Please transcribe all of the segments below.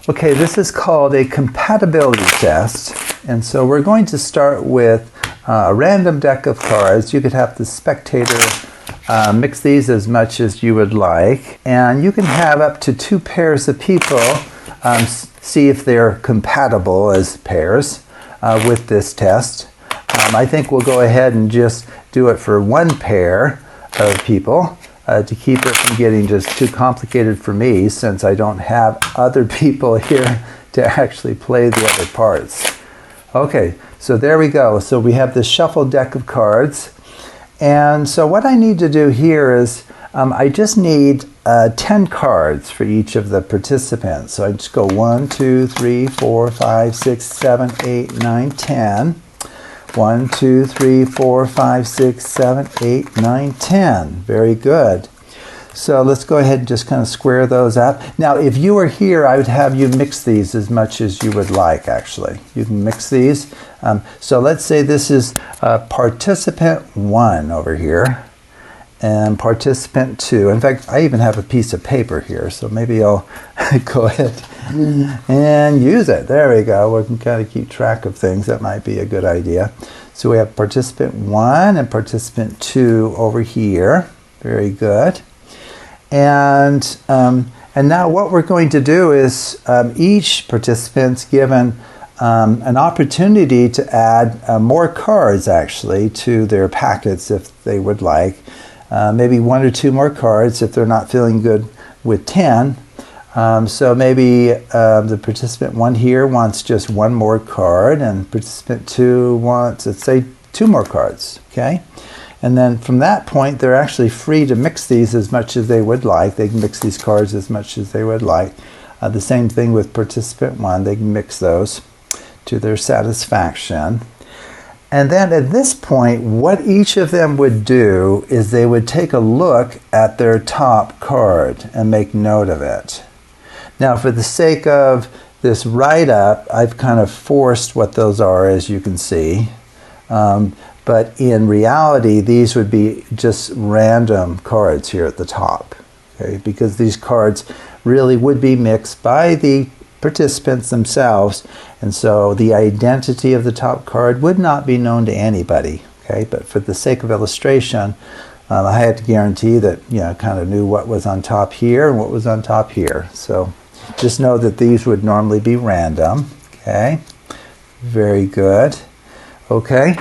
Okay, this is called a compatibility test, and so we're going to start with a random deck of cards. You could have the spectator mix these as much as you would like, and you can have up to 2 pairs of people see if they're compatible as pairs with this test. I think we'll go ahead and just do it for 1 pair of people. To keep it from getting just too complicated for me, since I don't have other people here to actually play the other parts. Okay, so there we go. So we have this shuffled deck of cards. And so what I need to do here is I just need 10 cards for each of the participants. So I just go 1, 2, 3, 4, 5, 6, 7, 8, 9, 10. 1, 2, 3, 4, 5, 6, 7, 8, 9, 10. Very good. So let's go ahead and just kind of square those up. Now, if you were here, I would have you mix these as much as you would like, actually. You can mix these. So let's say this is participant 1 over here and participant 2. In fact, I even have a piece of paper here, so maybe I'll go ahead and use it. There we go. We can kind of keep track of things. That might be a good idea. So we have participant 1 and participant 2 over here. Very good. And now what we're going to do is each participant's given an opportunity to add more cards, actually, to their packets if they would like. Maybe 1 or 2 more cards if they're not feeling good with 10. So maybe the participant 1 here wants just 1 more card, and participant 2 wants, let's say, 2 more cards, okay? And then from that point, they're actually free to mix these as much as they would like. They can mix these cards as much as they would like. The same thing with participant 1. They can mix those to their satisfaction. And then at this point, what each of them would do is they would take a look at their top card and make note of it. Now, for the sake of this write-up, I've kind of forced what those are, as you can see. But in reality, these would be just random cards here at the top, okay? Because these cards really would be mixed by the participants themselves, and so the identity of the top card would not be known to anybody, okay? But for the sake of illustration, I had to guarantee that, kind of knew what was on top here and what was on top here. So just know that these would normally be random, okay? Very good. Okay.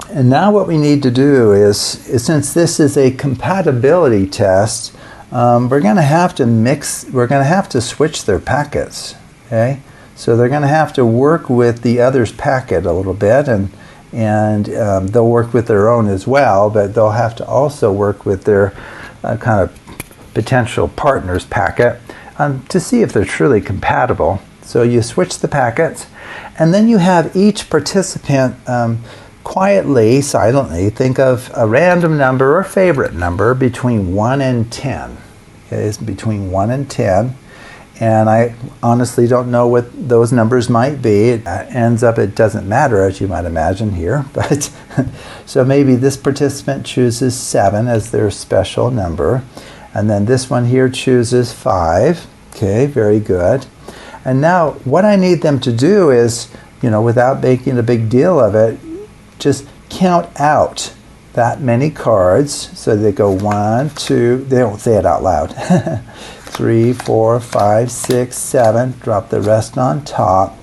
And now what we need to do is since this is a compatibility test, we're going to have to switch their packets, okay? So they're going to have to work with the other's packet a little bit, and they'll work with their own as well, but they'll have to also work with their kind of potential partner's packet to see if they're truly compatible. So you switch the packets, and then you have each participant quietly, silently, think of a random number or favorite number between 1 and 10. Okay, it's between 1 and 10. And I honestly don't know what those numbers might be. It ends up, it doesn't matter, as you might imagine here. But so maybe this participant chooses 7 as their special number. And then this one here chooses 5. Okay, very good. And now what I need them to do is, without making a big deal of it, just count out that many cards. So they go 1, 2, they don't say it out loud. 3, 4, 5, 6, 7, drop the rest on top.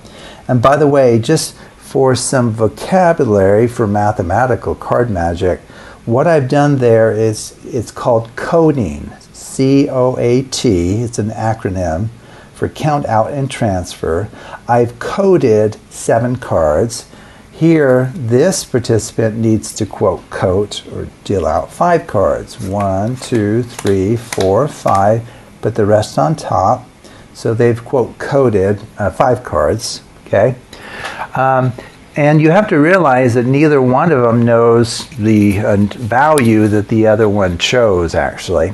And by the way, just for some vocabulary for mathematical card magic, what I've done there is, it's called coding. C-O-A-T, it's an acronym for count out and transfer. I've coded 7 cards. Here, this participant needs to, quote, coat or deal out 5 cards. 1, 2, 3, 4, 5, put the rest on top. So they've, quote, coded 5 cards, okay? And you have to realize that neither one of them knows the value that the other one chose, actually.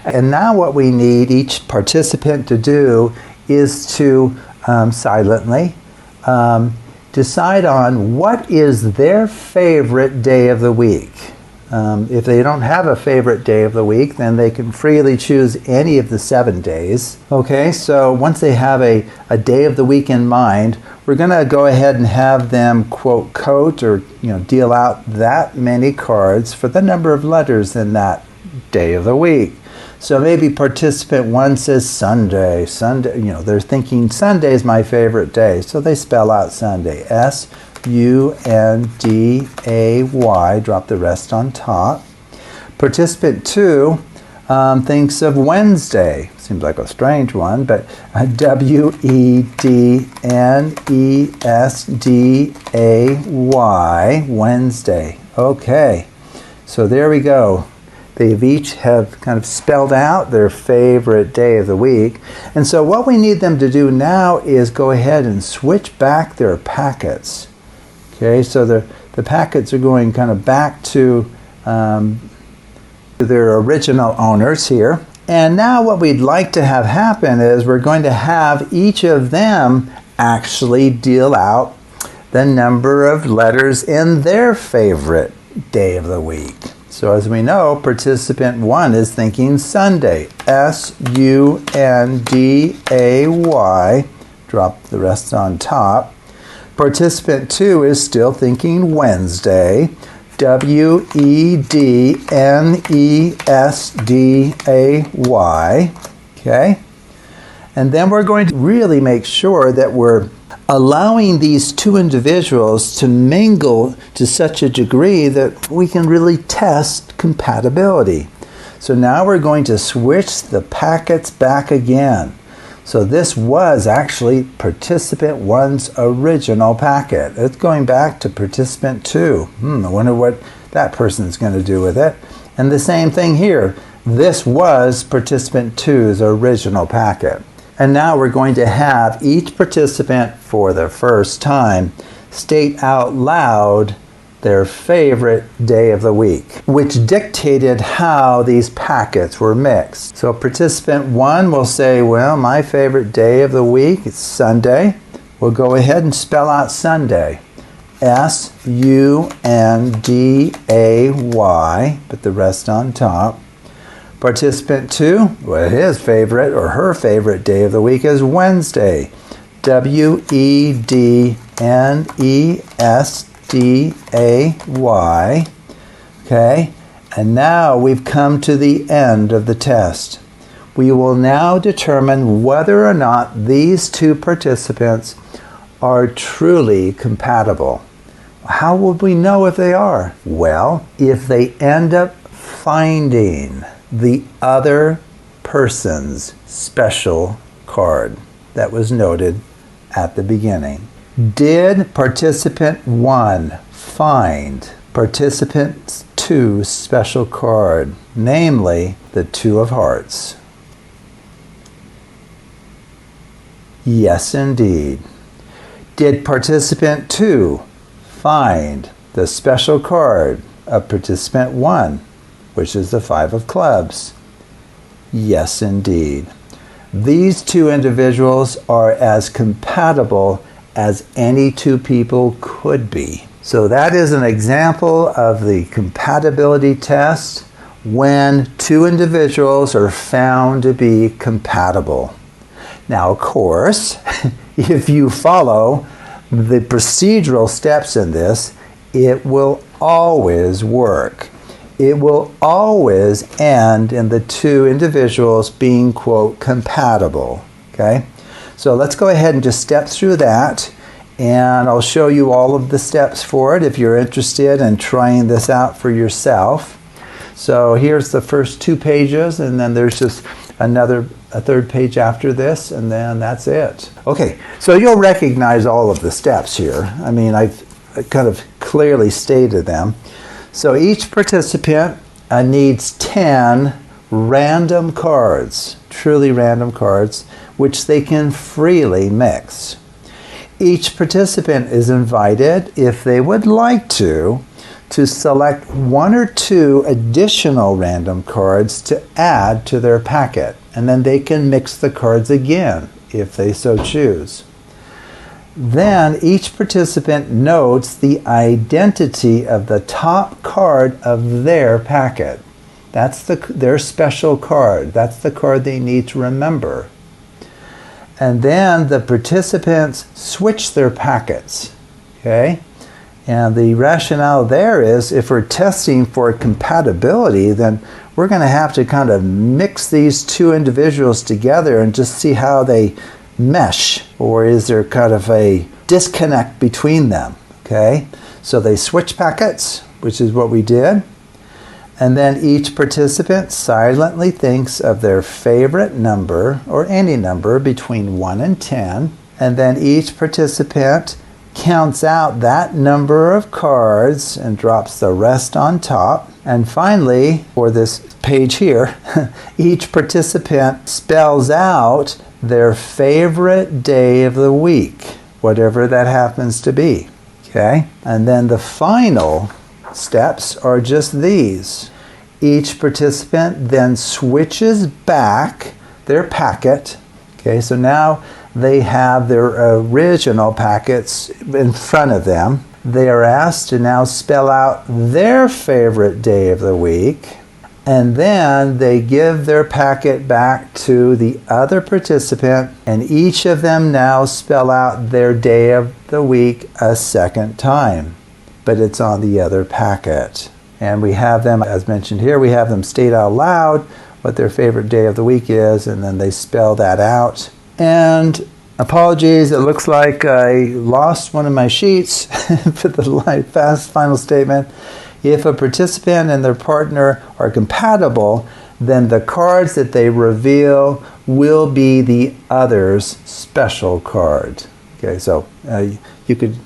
And now what we need each participant to do is to silently decide on what is their favorite day of the week. If they don't have a favorite day of the week, then they can freely choose any of the 7 days. Okay, so once they have a day of the week in mind, we're going to go ahead and have them quote coat or deal out that many cards for the number of letters in that day of the week. So maybe participant 1 says Sunday. Sunday, they're thinking Sunday is my favorite day, so they spell out Sunday. S-U-N-D-A-Y, drop the rest on top. Participant 2 thinks of Wednesday. Seems like a strange one, but W-E-D-N-E-S-D-A-Y, Wednesday. Okay, so there we go. They've each have kind of spelled out their favorite day of the week. And so what we need them to do now is go ahead and switch back their packets. Okay, so the packets are going kind of back to their original owners here. And now what we'd like to have happen is we're going to have each of them actually deal out the number of letters in their favorite day of the week. So as we know, participant 1 is thinking Sunday. S-U-N-D-A-Y. Drop the rest on top. Participant 2 is still thinking Wednesday. W-E-D-N-E-S-D-A-Y. Okay? And then we're going to really make sure that we're allowing these two individuals to mingle to such a degree that we can really test compatibility. So now we're going to switch the packets back again. So this was actually participant 1's original packet. It's going back to participant 2. I wonder what that person's going to do with it. And the same thing here. This was participant 2's original packet. And now we're going to have each participant for the first time state out loud their favorite day of the week, which dictated how these packets were mixed. So participant 1 will say, well, my favorite day of the week is Sunday. We'll go ahead and spell out Sunday. S-U-N-D-A-Y, put the rest on top. Participant 2, well, his favorite or her favorite day of the week is Wednesday. W-E-D-N-E-S-D-A-Y. Okay, and now we've come to the end of the test. We will now determine whether or not these two participants are truly compatible. How would we know if they are? Well, if they end up finding the other person's special card that was noted at the beginning. Did participant 1 find participant 2's special card, namely the 2 of hearts? Yes, indeed. Did participant 2 find the special card of participant 1, which is the 5 of clubs? Yes, indeed. These two individuals are as compatible as any two people could be. So that is an example of the compatibility test when two individuals are found to be compatible. Now, of course, if you follow the procedural steps in this, it will always work. It will always end in the two individuals being, quote, compatible. Okay? So let's go ahead and just step through that, and I'll show you all of the steps for it if you're interested in trying this out for yourself. So here's the first 2 pages, and then there's just a third page after this, and then that's it. Okay, so you'll recognize all of the steps here. I mean, I've kind of clearly stated them. So each participant needs 10 random cards, truly random cards, which they can freely mix. Each participant is invited, if they would like to select 1 or 2 additional random cards to add to their packet, and then they can mix the cards again if they so choose. Then each participant notes the identity of the top card of their packet. That's their special card. That's the card they need to remember. And then the participants switch their packets. Okay? And the rationale there is if we're testing for compatibility, then we're going to have to kind of mix these two individuals together and just see how they mesh, or is there kind of a disconnect between them. Okay? So they switch packets, which is what we did. And then each participant silently thinks of their favorite number, or any number between 1 and 10. And then each participant counts out that number of cards and drops the rest on top. And finally, for this page here, each participant spells out their favorite day of the week, whatever that happens to be. Okay? And then the final steps are just these. Each participant then switches back their packet. Okay, so now they have their original packets in front of them. They are asked to now spell out their favorite day of the week, and then they give their packet back to the other participant, and each of them now spell out their day of the week a second time, but it's on the other packet. And we have them, as mentioned here, we have them state out loud what their favorite day of the week is, and then they spell that out. And apologies, it looks like I lost one of my sheets for the fast final statement. If a participant and their partner are compatible, then the cards that they reveal will be the other's special card. Okay, so you could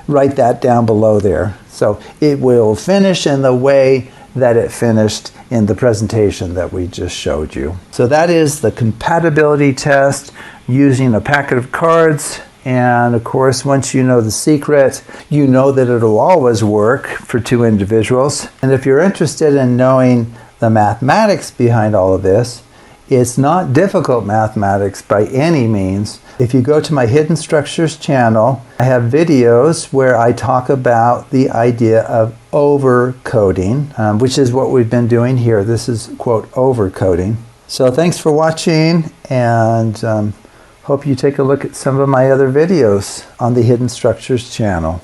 write that down below there. So it will finish in the way that it finished in the presentation that we just showed you. So that is the compatibility test using a packet of cards. And of course, once you know the secret, you know that it'll always work for two individuals. And if you're interested in knowing the mathematics behind all of this, it's not difficult mathematics by any means. If you go to my Hidden Structures channel, I have videos where I talk about the idea of overcoding, which is what we've been doing here. This is, quote, overcoding. So thanks for watching, and hope you take a look at some of my other videos on the Hidden Structures channel.